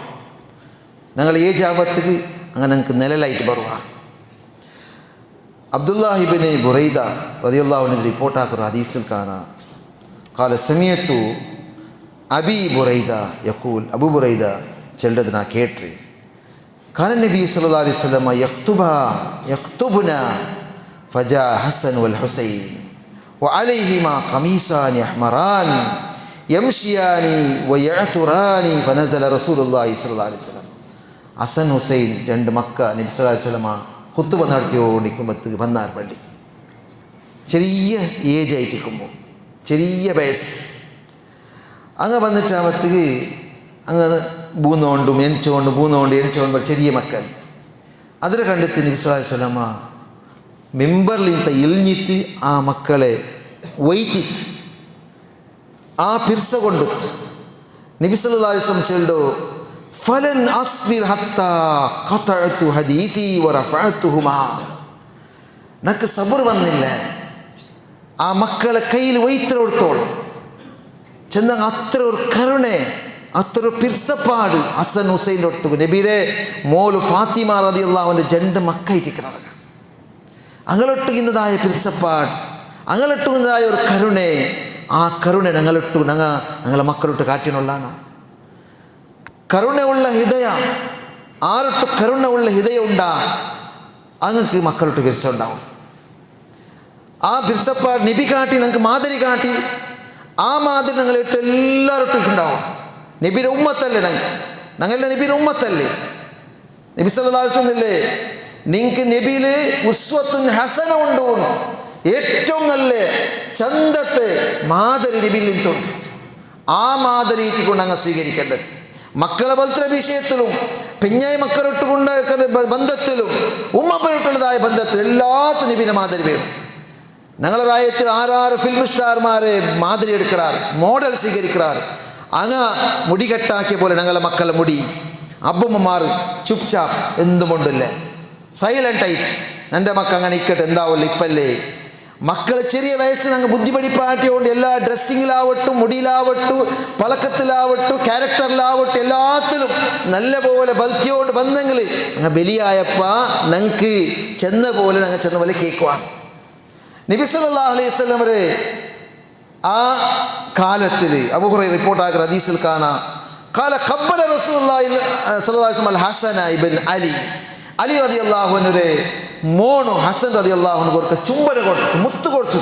ഞങ്ങൾ ഏജ് ആപത്തേക്ക് അങ്ങനെ ഞങ്ങൾക്ക് നിഴലായിട്ട് വരുക. അബ്ദുല്ലാഹിബിന് ബുറൈദ റളിയല്ലാഹു അൻഹു റിപ്പോർട്ടാക്കുന്ന ഹദീസിൽ കാണാം, ഖാല സമയത്തു അബി ബുറൈദ യഖൂൽ, അബു ബുറൈദ ചെല്ലത് നാ കേട്ട്, കാന നബി സല്ലല്ലാഹു അലൈഹി വസല്ലം യഖ്തുബുനാ ഫജാ ഹസൻ വൽ ഹുസൈൻ വഅലൈഹിമാ ഖമീസാനി അഹ്മറാൻ യംശിയാനി വയഅതുറാനി ഫനസല റസൂലുള്ളാഹി സ്വല്ലല്ലാഹു അലൈഹി വസല്ലം. ഹസൻ ഹുസൈൻ രണ്ട് മക്ക നബി സല്ലല്ലാഹു അലൈഹി വസല്ലം ഖുത്ബ നടത്തിയോണ്ടിരിക്കുമ്പോഴത്തേക്ക് വന്നാർ പള്ളി. ചെറിയ ഏജ് ആയിട്ടിരിക്കുമ്പോൾ, ചെറിയ വയസ്സ്. അങ്ങ് വന്നിട്ടാകുമ്പോഴത്തേക്ക് അങ്ങ് പൂന്നുകൊണ്ടും എണിച്ചുകൊണ്ട് ചെറിയ മക്കൾ അതിൽ കണ്ടെത്തി നബി സല്ലല്ലാഹു അലൈഹി വസല്ലം മിമ്പറിലിಂತ ഇൽഞ്ഞിത്ത് ആ മക്കളെ വൈറ്റിത്ത് ആ പിർസ കൊണ്ടിത്ത് നബി സല്ലല്ലാഹു അലൈഹി വസല്ലം ചൊല്ലു, ഫലൻ അസ്ബിർ ഹത്താ ഖതഅതു ഹദീഥി വറഫഅതുഹുമാ. നക്ക് സബർ വന്നില്ല, ആ മക്കളെ കയ്യിൽ വൈത്തിലെടുത്തോളും ചെന്ന അത്ര ഒരു കരുണ, അത്ര ഒരു പിർസപ്പാട് ഹസൻ ഹുസൈൻ്റെ ഒട്ടുക്ക്. നബിയുടെ മോള് ഫാത്തിമ റളിയല്ലാഹു അൻഹ രണ്ട് മക്കയിട്ടിരിക്കുന്നത്. അങ്ങളൊട്ടുന്നതായ പിർസപ്പാട്, അങ്ങളൊട്ടുന്നതായ ഒരു കരുണ, ആ കരുണ ഞങ്ങളെ മക്കളൊട്ട് കാട്ടിനുള്ളതാണ്. കരുണ ഉള്ള ഹൃദയ, ആരൊട്ട് കരുണ ഉള്ള ഹൃദയം ഉണ്ടാ അങ്ങക്ക് മക്കളൊട്ട് പിർസ ഉണ്ടാവും. ആ പിർസപ്പാട് നബി കാട്ടി, ഞങ്ങൾക്ക് മാതിരി കാട്ടി. ആ മാതിരി ഞങ്ങളിട്ട് എല്ലാവരും ഉണ്ടാവും. നബിയുടെ ഉമ്മത്തല്ലേ ഞങ്ങളുടെ നബിയുടെ ഉമ്മത്തല്ലേ? നബി സല്ലല്ലാഹു അലൈഹി വസല്ലം ഇല്ലേ, നിങ്ങൾക്ക് നബിയിൽ ഉസ്വത്തുൻ ഹസന ഉണ്ടോ, ഏറ്റവും നല്ല ചന്തത്തെ മാതിരി നബിയിൽ നിന്നുണ്ട്. ആ മാതിരി കൊണ്ട് അങ്ങ് സ്വീകരിക്കേണ്ടത്. മക്കളെ ബലത്തിലെ വിഷയത്തിലും പെഞ്ഞായി മക്കളൊട്ട് കൊണ്ട ബന്ധത്തിലും ഉമ്മപ്പയിട്ടുള്ളതായ ബന്ധത്തിലും എല്ലാത്തും നബിയുടെ മാതിരി വേണം. ഞങ്ങളുടെ രാജ്യത്തിൽ ആറാറ് ഫിലിം സ്റ്റാർമാരെ മാതിരി എടുക്കാറ്, മോഡൽ സ്വീകരിക്കാറ്. അങ്ങ് മുടികെട്ടാക്കിയ പോലെ ഞങ്ങളെ മക്കളെ മുടി അബ്ബമ്മമാർ ചുപ്ചാപ്പ് എന്തുകൊണ്ടില്ലേ, സൈലൻ്റായിട്ട് എൻ്റെ മക്കൾ അങ്ങനെ ഇക്കട്ടെ എന്താവില്ല. ഇപ്പല്ലേ മക്കൾ ചെറിയ വയസ്സിൽ അങ്ങ് ബുദ്ധിപടിപ്പാട്ടിയോണ്ട് എല്ലാ ഡ്രസ്സിങ്ങിലാവട്ടും, മുടിയിലാവട്ടും, പളക്കത്തിലാവട്ടും, ക്യാരക്ടറിലാവട്ടും എല്ലാത്തിലും നല്ല പോലെ ബൽത്തിയോണ്ട് വന്നെങ്കിൽ അങ്ങ് ബലിയായപ്പോൾ ഞങ്ങൾക്ക് ചെന്ന പോലെ ഞങ്ങൾ ചെന്ന പോലെ കേൾക്കുക. നബി സല്ലല്ലാഹു അലൈഹി വസല്ലം ആ കാലത്തിൽ അബൂ ഹുറൈറ റിപ്പോർട്ടാക്കുന്ന ഹദീസിൽ കാണാം, ഖാല ഖബ്ബല റസൂലുള്ളാഹി സ്വല്ലല്ലാഹു അലൈഹി വസല്ലം ഹസന ഇബ്ൻ അലി റളിയല്ലാഹു അൻഹുരെ മോണു ഹസൻ റളിയല്ലാഹു അൻഹു കൊടുക്ക ചുംബന കൊടുത്തു, മുത്ത് കൊടുത്തു.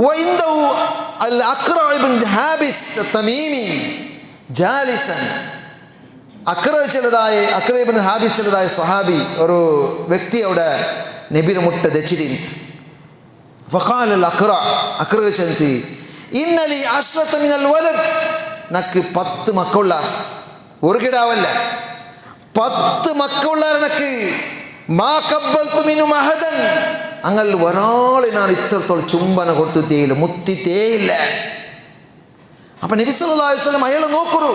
വഇൻദഹു അൽ അഖ്റ ഇബ്ൻ ഹാബിസ് തമീമി ജാലിസൻ. അഖ്റ ഇബ്ൻ ഹാബിസിൻ്റെതായ സ്വഹാബി ഒരു വ്യക്തി അവിടെ നബിയുടെ മുട്ട ദച്ചിരിച്ചു. ഫഖാല അൽ അഖ്റ ചന്തി ഇന്ന ലി അശ്റത മിനൽ വലദ്. നക്ക് 10 മക്കളുള്ള ഒരു കിടാവല്ല, 10 മക്കളുള്ള എനക്ക്. മാ ഖബ്ബൽതു മിൻഹു അഹദൻ. അങ്ങൾ ഒരാളെ ഞാൻ ഇത്രത്തോളം ചുംബന കൊടുത്തിട്ടേയില്ല, മുത്തിട്ടേയില്ല. അപ്പൊ നബി സല്ലല്ലാഹു അലൈഹി വസല്ലം അയാളെ നോക്കൂ,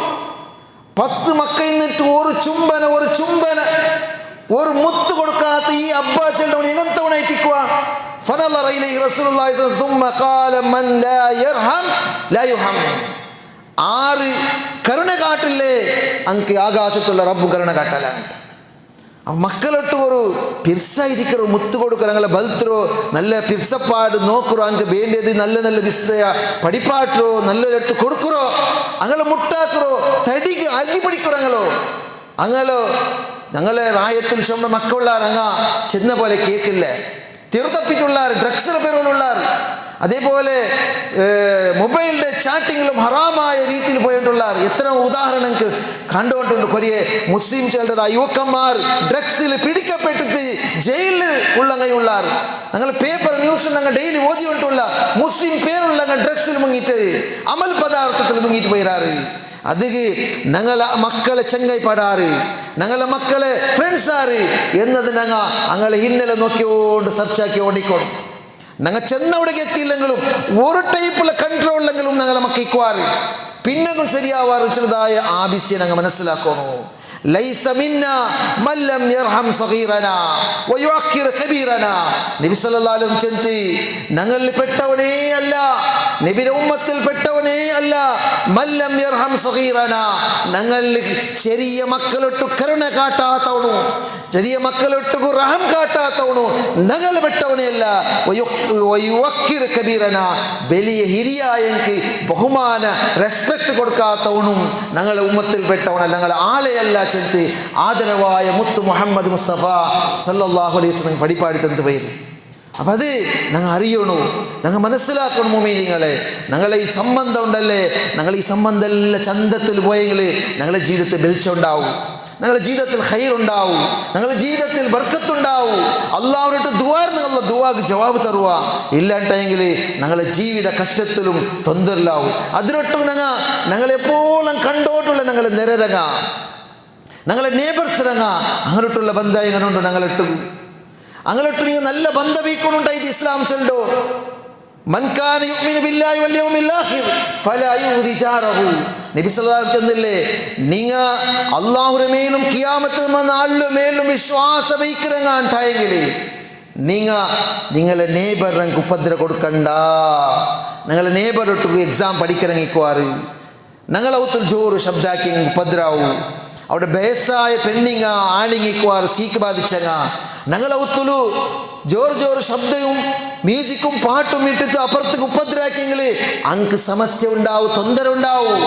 10 മക്കളിൽ നിന്നിട്ട് ഒരു ചുംബന ഒരു മുത്ത് കൊടുക്കാത്ത ഈ അബ്ബാ ചെല്ലവൻ എങ്ങനത്തെ ഉണയിട്ടിക്കുക. فنظر إليه رسول الله صلى الله عليه وسلم ثم قال من لا يرحم لا يرحم. ആറ് കരുണ കാട്ടില്ലേ അങ്ങ് ആകാശത്തുള്ള റബ്ബ് കരുണ കാട്ടല. മക്കളൊട്ട് ഒരു പിർസായിരിക്കറോ, മുത്ത് കൊടുക്കറോ, അങ്ങനെ ബൽത്തരോ നല്ല പിർസപ്പാട് നോക്കറോ, അങ്ങ് വേണ്ടിയത് നല്ല നല്ല വിസ്തയ പഠിപ്പാട്ടോ നല്ലതെടുത്ത് കൊടുക്കറോ, അങ്ങനെ മുട്ടാക്കറോ, തടിക്ക് അരിഞ്ഞു പിടിക്കറോ. അങ്ങനോ ഞങ്ങളെ റായത്തിൽ ചുമ മക്കളുള്ളാർ അങ്ങ ചെന്ന പോലെ കേൾക്കില്ല, തിരുത്തപ്പിട്ടുള്ളാർ, ഡ്രഗ്സിന് പേരുള്ളാർ, അതേപോലെ മൊബൈലിൻ്റെ ചാറ്റിങ്ങിലും ഹറാമായ രീതിയിൽ പോയിട്ടുള്ളാർ. എത്ര ഉദാഹരണങ്ങൾക്ക് കണ്ടുകൊണ്ടുണ്ട്. കുറേ മുസ്ലിം ചിലരുടെ യുവക്കന്മാർ ഡ്രഗ്സിൽ പിടിക്കപ്പെട്ടിട്ട് ജയിലിൽ ഉള്ളങ്ങയുള്ളാർ. ഞങ്ങൾ പേപ്പർ ന്യൂസിൽ ഞങ്ങൾ ഡെയിലി ഓതിക്കൊണ്ടുള്ള മുസ്ലിം പേരുള്ള ഡ്രഗ്സിൽ മുങ്ങിയിട്ട് അമൽ പദാർത്ഥത്തിൽ മുങ്ങിയിട്ട് പോയിരാറ്. അത് ഞങ്ങളെ മക്കളെ ചെങ്ങൈപ്പാടാറ്, ഞങ്ങളെ മക്കളെ ഫ്രണ്ട്സാറ് എന്നത് ഞങ്ങൾ ഇന്നലെ നോക്കിയോണ്ട് സെർച്ചാക്കി ഓടിക്കോണം. ഞങ്ങൾ ചെന്നവിടേക്ക് എത്തിയില്ലെങ്കിലും ഒരു ടൈപ്പുള്ള കൺട്രോളിലെങ്കിലും ഞങ്ങളെ മക്കിക്കുവാറ് പിന്നെങ്കിലും ശരിയാവാറ് ചെറുതായ ആബിസ്യം ഞങ്ങൾ മനസ്സിലാക്കണോ. ലൈസ മിന്നാ മൻ ലം യർഹം സഗീറനാ വയുഅഖിർ കബീറനാ. നബി സല്ലല്ലാഹു അലൈഹി വസല്ലം ചെന്തി ഞങ്ങളിൽ പെട്ടവനേ അല്ല, നബിയുടെ ഉമ്മത്തിൽ പെട്ടവനേ അല്ല. മൻ ലം യർഹം സഗീറനാ, ഞങ്ങളിൽ ചെറിയ മക്കളൊട്ട് കരുണ കാട്ടാത്തവണു, ചെറിയ മക്കളൊട്ട് റഹം കാട്ടാത്തവണു ഞങ്ങൾ പെട്ടവനേ അല്ല. വയുഅഖിർ കബീറനാ, വലിയ ഹിരിയായക്ക് ബഹുമാന റെസ്പെക്ട് കൊടുക്കാത്തവണും ഞങ്ങളെ ഉമ്മത്തിൽ പെട്ടവനല്ല, ഞങ്ങൾ ആളെയല്ല ചെന്ന് ആദരവായ മുത്തു മുഹമ്മദ് മുസ്തഫ സല്ലല്ലാഹു അലൈഹി വസല്ലം പഠിപ്പാടി തന്നു പേര്. അപ്പം അത് ഞങ്ങൾ അറിയണു, ഞങ്ങൾ മനസ്സിലാക്കണം. മോമിനിങ്ങളെ, ഞങ്ങളെ ഈ സംബന്ധം ഉണ്ടല്ലേ, ഞങ്ങൾ ഈ സംബന്ധം എല്ലാം ചന്തത്തിൽ പോയെങ്കിൽ ഞങ്ങളുടെ ജീവിതത്തിൽ വെളിച്ചമുണ്ടാവും, ഞങ്ങളുടെ ജീവിതത്തിൽ ഖൈറുണ്ടാവും, ഞങ്ങളുടെ ജീവിതത്തിൽ ബർക്കത്തുണ്ടാവും. അള്ളാഹുവിനോട്ട് ദുആ ദുആക്ക് ജവാബ് തരുക. ഇല്ലാണ്ടെങ്കിൽ ഞങ്ങളുടെ ജീവിത കഷ്ടത്തിലും തൊന്തരിലാവും. അതിനൊട്ടും ഞങ്ങളെപ്പോഴും കണ്ടോട്ടുള്ള ഞങ്ങളെ നിരരങ്ങ, ഞങ്ങളെ നേബേഴ്സിറങ്ങ അങ്ങോട്ടുള്ള ബന്ധം എങ്ങനെയുണ്ട്. അങ്ങോട്ട് നിങ്ങൾ നല്ല ബന്ധം വീക്കൊണ്ടുണ്ടായി ഇസ്ലാം ചൊല്ലോ. മൻ കാന യുഅ്മിനു ബില്ലാഹി വൽ യൗമിൽ ആഖിർ ഫലാ യുദി ജാറഹു. നബി സല്ലല്ലാഹു അലൈഹി വസല്ലം നിങ്ങ അല്ലാഹുവിന്റെ മേലും ഖിയാമത്ത് നാളിലെ മേലും വിശ്വാസം വയ്ക്കിറങ്ങാണ്ടായെങ്കിൽ നിങ്ങളെ ನೇಬರ್ಗೆ ಉಪದ್ರ കൊടുക്കണ്ട. നിങ്ങളെ ನೇಬರൊಟ್ಟು എക്സാം പഠിക്കിറങ്ങിക്കുവാറ് ഞങ്ങൾ അവത്തിൽ ജോറ് ശബ്ദാക്കി ഉപദ്രാവു. അവിടെ ബേസായ പെണ്ണിങ്ങ ആണിങ്ങിക്കുവാറ് സീക്ക് ബാധിച്ചങ്ങ ഞങ്ങൾ അവത്തുലു ജോറ് ശബ്ദവും മ്യൂസിക്കും പാട്ടും ഇട്ടിട്ട് അപ്പുറത്തേക്ക് ഉപദ്രാക്കിയെങ്കിൽ അങ്ക് സമസ്യ ഉണ്ടാവും, ತೊಂದರೆ ഉണ്ടാവും.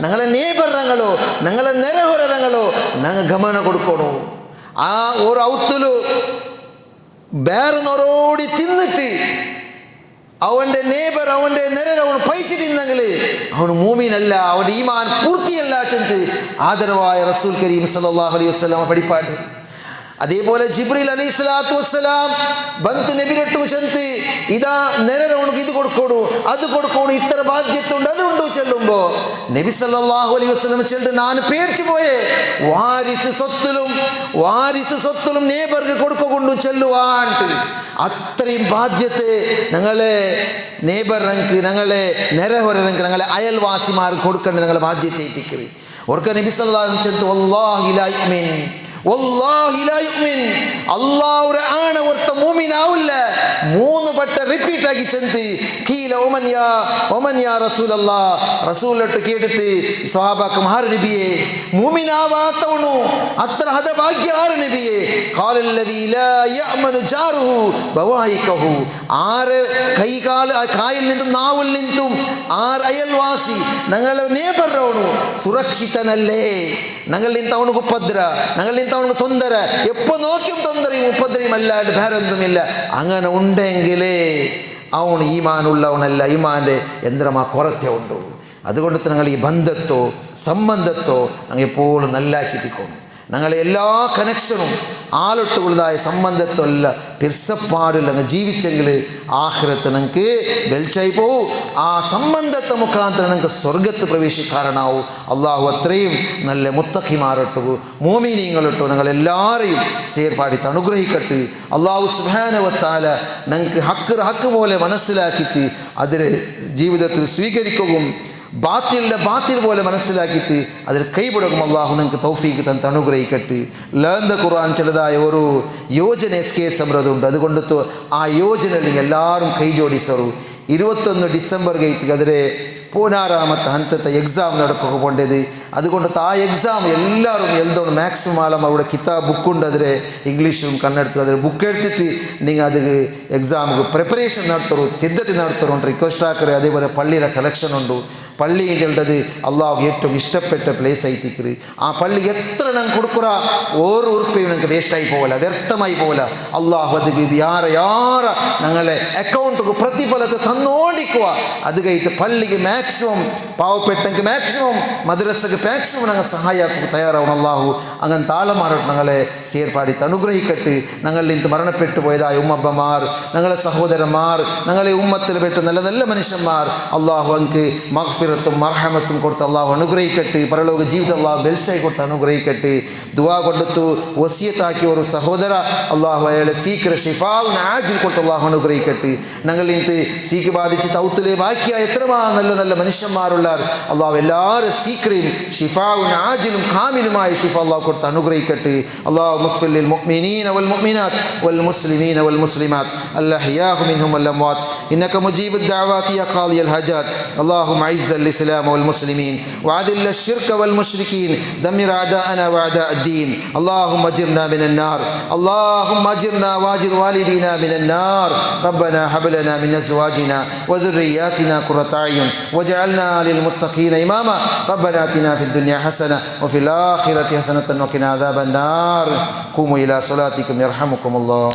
ഞങ്ങളെ ನೇಬರ್ങ്ങളോ ഞങ്ങളെ ನೆರೆಹೊರೆಗಳೋ ഞങ്ങൾ ಗಮನ കൊടുക്കണോ. ആ ഒരു ഔത്തുലു ಬೇರೆನವರೋಡಿ ತಿನ್ನಿಟ್ಟು അവൻ്റെ ನೇಬರ್ അവൻ്റെ ನೆರೆ ಅವನು ಪೈಸ ತಿಂದಂಗೆ ಅವನು ಮೂಮಿನಲ್ಲ, ಅವನ ಈಮಾನ್ ಪೂರ್ತಿಯಲ್ಲ ചെന്ന് ആദരവായ റസൂൽ കരീം സല്ലല്ലാഹു അലൈഹി വസല്ലം പഠിപ്പാട്ട്. അതേപോലെ ജിബ്രീൽ അലൈഹി സ്വലാത്തു വസ്സലാം ಬಂತು നബിരട്ടു ചെന്ന് ഇതാ ನೆರೆ അവനക്ക് ഇത് കൊടുക്കണു അത് കൊടുക്കണു ഇത്ര ബാധ്യതയുണ്ട് അതുണ്ടോ ചെല്ലുമ്പോ നബി സല്ലല്ലാഹു അലൈഹി വസല്ലം ചെല്ലിട്ട് ഞാൻ പേടിച്ചു പോയേ വാരിസ് സ്വത്തിലും ನೇಬರ್ಗೆ കൊടുക്കൊണ്ടു ചെല്ലുവാണ്ട് അത്രയും ബാധ്യത ഞങ്ങളെ ನೇಬರ್ക്ക് ഞങ്ങളെ ನೆರೆಹೊರೆക്ക് ഞങ്ങളെ അയൽവാസിമാർക്ക് കൊടുക്കേണ്ട ഞങ്ങളെ ബാധ്യത ഏറ്റിക്കറി. ഓർക്ക നബി സല്ലല്ലാഹു അലൈഹി വസല്ലം വല്ലാഹി ലാ യുമിൻ അള്ളാഹുടെ ആണ് ഒരുത്ത മൂമിനാവില്ല. 3 വട്ട റിപ്പീറ്റ് ആക്കി ചെന്ന് കീല ഒമൻ യാ റസൂലല്ലാഹ് റസൂലിട്ട് കേട്ടിട്ട് സ്വഹാബാക്കം ആറ് നബിയെ മൂമിനാവാത്തവണു അത്ര ഹതഭാഗ്യ ആറ് നബിയെ ഖാലല്ലദീ ലാ യഅമനു ജാറുഹു ബവായികഹു. ആറ് കായിൽ നിന്നും നാവിൽ നിന്നും ആറ് അയൽവാസി ഞങ്ങളെ ನೇಬರ್റവണു സുരക്ഷിതനല്ലേ. ഞങ്ങളിಂದ ಅವನಿಗೆ ಉಪದ್ರ, ഞങ്ങളിಂದ ಅವನಿಗೆ ತೊಂದರೆ, എപ്പോൾ നോക്കിയും ತೊಂದರೆയും ഉപദ്രവയും അല്ലാണ്ട് വേറൊന്നുമില്ല. അങ്ങനെ ഉണ്ടെങ്കിലേ അവൻ ഈമാനുള്ളവനല്ല, ഈമാൻ്റെ യന്ത്രമാ കൊറത്തെ ഉണ്ടു. അതുകൊണ്ട് ഞങ്ങൾ ഈ ബന്ധത്തോ സംബന്ധത്തോ ഞങ്ങൾ എപ്പോഴും നല്ലാക്കിത്തിക്കണം. ഞങ്ങളെ എല്ലാ കണക്ഷനും ആളൊട്ടുള്ളതായ സംബന്ധത്തോ അല്ല തിർസപ്പാടില്ല ഞങ്ങൾ ജീവിച്ചെങ്കിൽ ആഖിറത്ത് ഞങ്ങൾക്ക് വെളിച്ചായി പോവും. ആ സംബന്ധത്തെ മുഖാന്തരം ഞങ്ങൾക്ക് സ്വർഗത്ത് പ്രവേശിക്കാരണാവും. അള്ളാഹു അത്രയും നല്ല മുത്തഖിമാരൊട്ടു മോമിനീങ്ങളിട്ടു ഞങ്ങളെല്ലാവരെയും സേർപ്പാടിത്ത് അനുഗ്രഹിക്കട്ട്. അള്ളാഹു സുബ്ഹാനഹു വ തആല ഞങ്ങൾക്ക് ഹക്ക് പോലെ മനസ്സിലാക്കിയിട്ട് അതിൽ ജീവിതത്തിൽ സ്വീകരിക്കുകയും ബാത്തിൽ പോലെ മനസ്സിലാക്കിയിട്ട് അതിൽ കൈപിടക്കും. അള്ളാഹു ഞങ്ങൾക്ക് തൗഫീഖ് തന്ന് അനുഗ്രഹിക്കട്ട്. ലേന്ത ഖുർആൻ ചിലതായ ഒരു ಯೋಜನೆ SKS ಸಂಬರದುಂಟು. അതുകൊണ്ട് ആ ಯೋಜನೆಯಲ್ಲಿ ಎಲ್ಲರೂ ಕೈ ಜೋಡಿಸರು. 21 ಡಿಸೆಂಬರ್ಗೆ ಐತಿ ಆದರೆ 16ാമത്തെ ಹಂತದ ಎಕ್ಸಾಮ್ നടക്കൊണ്ടത്. അതുകൊണ്ട് ആ എക്സാം എല്ലാവരും എഴുതണം. മാക്സിമം ആളും അവിടെ കിതാബ് ബുക്കുണ്ടാದ್ರೆ ഇംഗ്ലീഷും കന്നഡത്തിലും അതിൽ ബുക്ക് എടുത്തിട്ട് നിങ്ങൾ അത് എക്സാമിಗೆ പ്രിപ്പറേഷൻ നടത്തರು, ಸಿದ್ಧತೆ നടത്തರು ಅಂತ ರಿಕ್ವೆಸ್ಟ್ ಹಾಕರೆ. അതേപോലെ പള്ളിയുടെ കളക്ഷൻ ഉണ്ട്. പള്ളികളുടേത് അള്ളാഹു ഏറ്റവും ഇഷ്ടപ്പെട്ട പ്ലേസ് ആയിത്തിക്കറ്. ആ പള്ളി എത്ര ഞങ്ങൾ കൊടുക്കുറ ഓരോ ഉറുപ്പയും ഞങ്ങൾക്ക് വേസ്റ്റായി പോകല, വ്യർത്ഥമായി പോകല. അള്ളാഹു അത് ಯಾರ ഞങ്ങളെ അക്കൗണ്ടിಗೆ പ്രതിഫലത്തെ തന്നോണ്ടിക്കുക. അത് കഴിഞ്ഞിട്ട് പള്ളിക്ക് മാക്സിമം പാവപ്പെട്ടെങ്കിൽ മാക്സിമം മദ്രസക്ക് മാക്സിമം ഞങ്ങൾ സഹായിക്കാൻ തയ്യാറാവണം. അള്ളാഹു അങ്ങനെ താളമാറട്ട് ഞങ്ങളെ സേർപ്പാടിത്ത് അനുഗ്രഹിക്കട്ട്. ഞങ്ങളിൽ നിന്ന് മരണപ്പെട്ടു പോയതായ ഉമ്മബമാർ, ഞങ്ങളെ സഹോദരന്മാർ, ഞങ്ങളെ ഉമ്മത്തിൽ പെട്ട നല്ല നല്ല മനുഷ്യന്മാർ അള്ളാഹു അങ്ങ് മഗ്ഫിറ മഗ്ഫിറത്തും മർഹമത്തും കൊടുത്ത് അള്ളാഹു അനുഗ്രഹിക്കട്ടെ. പരലോക ജീവിതം അള്ളാഹു ബെൽച്ചായി കൊടുത്ത് അനുഗ്രഹിക്കട്ടെ. ദുആ കൊടുത്തു വസിയത്താക്കിയ ഒരു സഹോദര അള്ളാഹു അയാളെ സീക്ര ഷിഫാവുൻ ആജിൽ കൊടുത്ത് അള്ളാഹു അനുഗ്രഹിക്കട്ടെ. ഞങ്ങൾ ഇന്ന് സീക്ക് ബാധിച്ച് തൗത്തിലെ ബാക്കിയ എത്രമാ നല്ല നല്ല മനുഷ്യന്മാരുള്ള അള്ളാഹു എല്ലാവരും സീക്രയും ഷിഫാവുൻ ആജിലും കാമിലുമായ ഷിഫ അള്ളാഹു കൊടുത്ത് അനുഗ്രഹിക്കട്ടെ. അള്ളാഹു മഗ്ഫിർ ലിൽ മുഅ്മിനീന വൽ മുഅ്മിനാത്ത് വൽ മുസ്ലിമീന വൽ മുസ്ലിമാത്ത് അൽഅഹ്യാഉ മിൻഹും വൽ അംവാത്ത് ഇന്നക മുജീബുദ് ദഅവാതി യാ ഖാദിയൽ ഹജാത്ത്. اللهم اعز الاسلام والمسلمين واذل الشرك والمشركين دمر اعداءنا واعداء الدين. اللهم اجرنا من النار. اللهم اجرنا واجر والدينا من النار. ربنا هب لنا من ازواجنا وذرياتنا قرة اعين واجعلنا للمتقين اماما. ربنا اتنا في الدنيا حسنه وفي الاخره حسنه وقنا عذاب النار. قوموا الى صلاتكم يرحمكم الله.